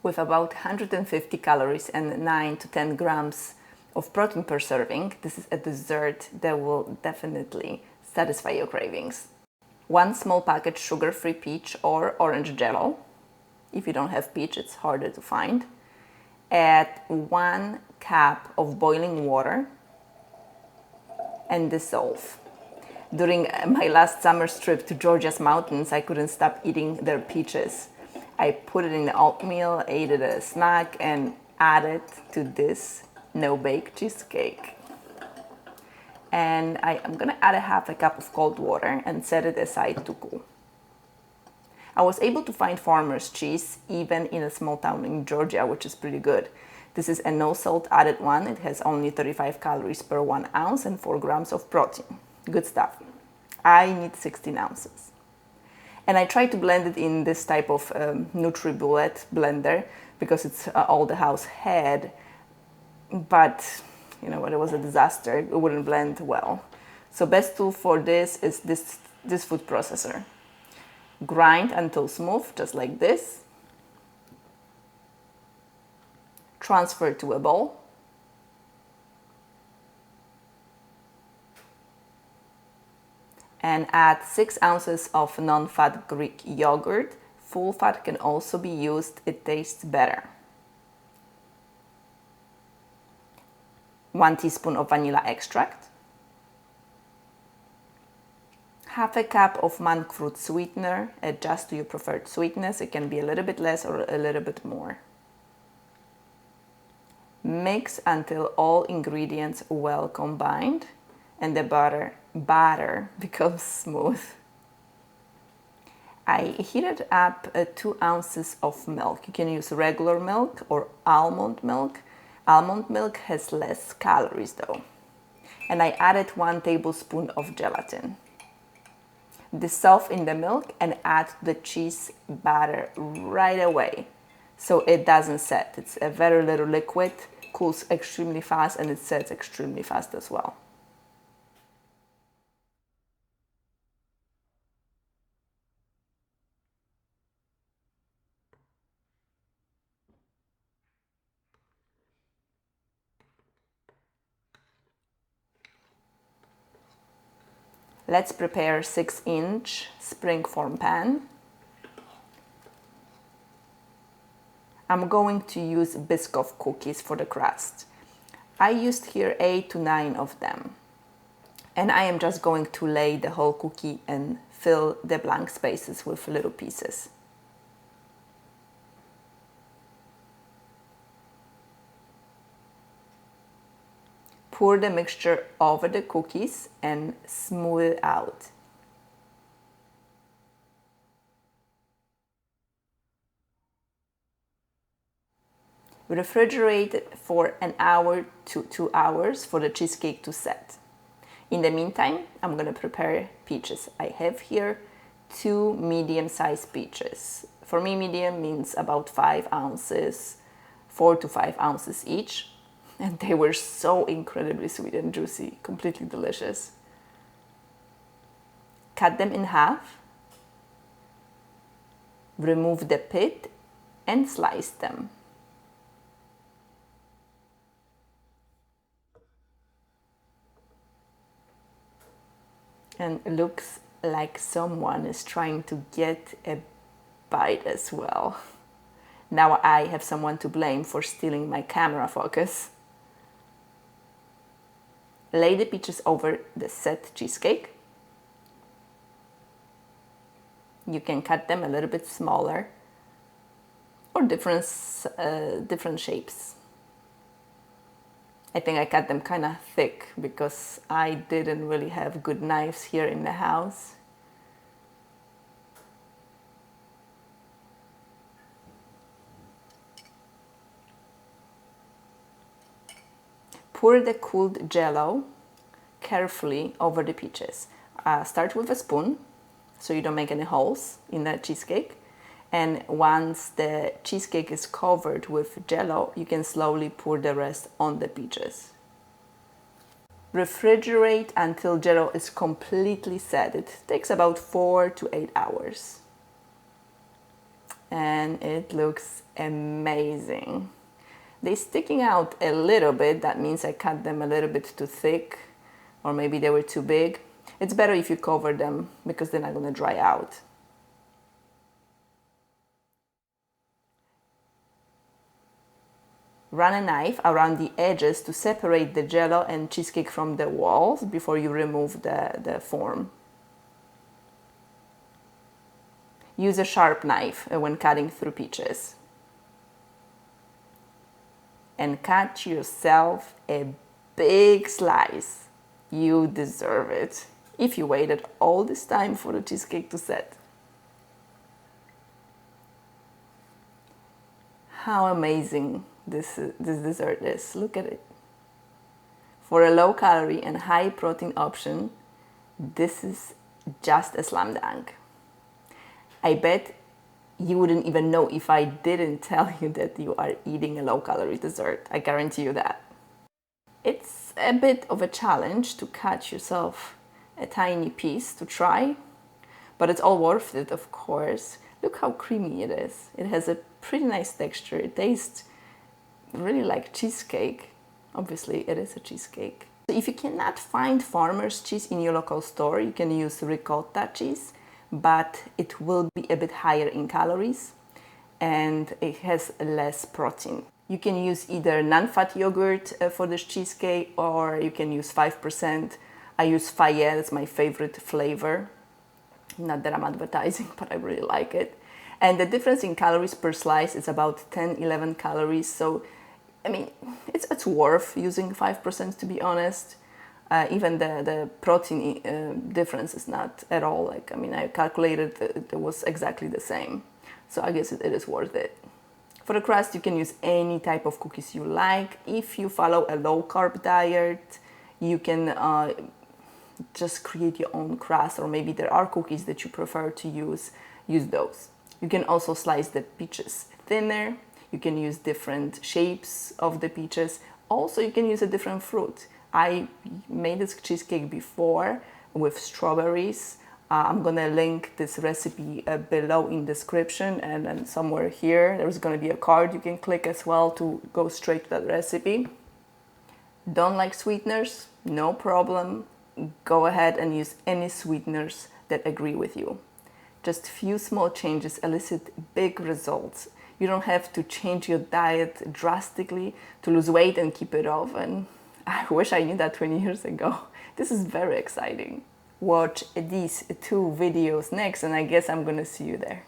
with about 150 calories and 9 to 10 grams of protein per serving. This is a dessert that will definitely satisfy your cravings. 1 small package sugar-free peach or orange Jello. If you don't have peach, it's harder to find. Add 1 cup of boiling water and dissolve. During my last summer's trip to Georgia's mountains, I couldn't stop eating their peaches. I put it in the oatmeal, ate it as a snack, and added to this no-bake cheesecake. And I'm gonna add a half a cup of cold water and set it aside to cool. I was able to find farmer's cheese even in a small town in Georgia, which is pretty good. This is a no salt added one. It has only 35 calories per 1 ounce and 4 grams of protein. Good stuff. I need 16 ounces. And I try to blend it in this type of NutriBullet blender because it's all the house had. But you know what, it was a disaster. It wouldn't blend well. So best tool for this is this food processor. Grind until smooth, just like this. Transfer to a bowl. And add 6 ounces of non-fat Greek yogurt. Full fat can also be used, it tastes better. 1 teaspoon of vanilla extract. Half a cup of monk fruit sweetener, adjust to your preferred sweetness. It can be a little bit less or a little bit more. Mix until all ingredients well combined and the batter becomes smooth. I heated up 2 ounces of milk. You can use regular milk or almond milk. Almond milk has less calories though. And I added 1 tablespoon of gelatin. Dissolve in the milk and add the cheese batter right away so it doesn't set. It's a very little liquid, cools extremely fast, and it sets extremely fast as well. Let's prepare 6-inch springform pan. I'm going to use biscoff cookies for the crust. I used here 8 to 9 of them. And I am just going to lay the whole cookie and fill the blank spaces with little pieces. Pour the mixture over the cookies and smooth it out. Refrigerate it for 1 hour to 2 hours for the cheesecake to set. In the meantime, I'm gonna prepare peaches. I have here 2 medium-sized peaches. For me, medium means about 5 ounces, 4 to 5 ounces each. And they were so incredibly sweet and juicy, completely delicious. Cut them in half, remove the pit, and slice them. And it looks like someone is trying to get a bite as well. Now I have someone to blame for stealing my camera focus. Lay the peaches over the set cheesecake. You can cut them a little bit smaller or different shapes. I think I cut them kind of thick because I didn't really have good knives here in the house. Pour the cooled Jello carefully over the peaches. Start with a spoon so you don't make any holes in the cheesecake. And once the cheesecake is covered with Jello, you can slowly pour the rest on the peaches. Refrigerate until Jello is completely set. It takes about 4 to 8 hours. and it looks amazing. They're sticking out a little bit. That means I cut them a little bit too thick, or maybe they were too big. It's better if you cover them because they're not going to dry out. Run a knife around the edges to separate the Jello and cheesecake from the walls before you remove the form. Use a sharp knife when cutting through peaches. And cut yourself a big slice. You deserve it. If you waited all this time for the cheesecake to set. How amazing this dessert is. Look at it. For a low calorie and high protein option, this is just a slam dunk. I bet you wouldn't even know if I didn't tell you that you are eating a low calorie dessert. I guarantee you that. It's a bit of a challenge to cut yourself a tiny piece to try, but it's all worth it, of course. Look how creamy it is. It has a pretty nice texture. It tastes really like cheesecake. Obviously, it is a cheesecake. If you cannot find farmer's cheese in your local store, you can use ricotta cheese, but it will be a bit higher in calories and it has less protein. You can use either non-fat yogurt for this cheesecake, or you can use 5%. I use Fayette, it's my favorite flavor. Not that I'm advertising, but I really like it. And the difference in calories per slice is about 10-11 calories. So, I mean, it's worth using 5%, to be honest. Even the protein difference is not at all. Like, I mean, I calculated it was exactly the same. So I guess it is worth it. For the crust, you can use any type of cookies you like. If you follow a low-carb diet, you can just create your own crust, or maybe there are cookies that you prefer to use those. You can also slice the peaches thinner. You can use different shapes of the peaches. Also, you can use a different fruit. I made this cheesecake before with strawberries. I'm gonna link this recipe below in description, and then somewhere here there's gonna be a card you can click as well to go straight to that recipe. Don't like sweeteners? No problem. Go ahead and use any sweeteners that agree with you. Just few small changes elicit big results. You don't have to change your diet drastically to lose weight and keep it off. And I wish I knew that 20 years ago. This is very exciting. Watch these 2 videos next, and I guess I'm gonna see you there.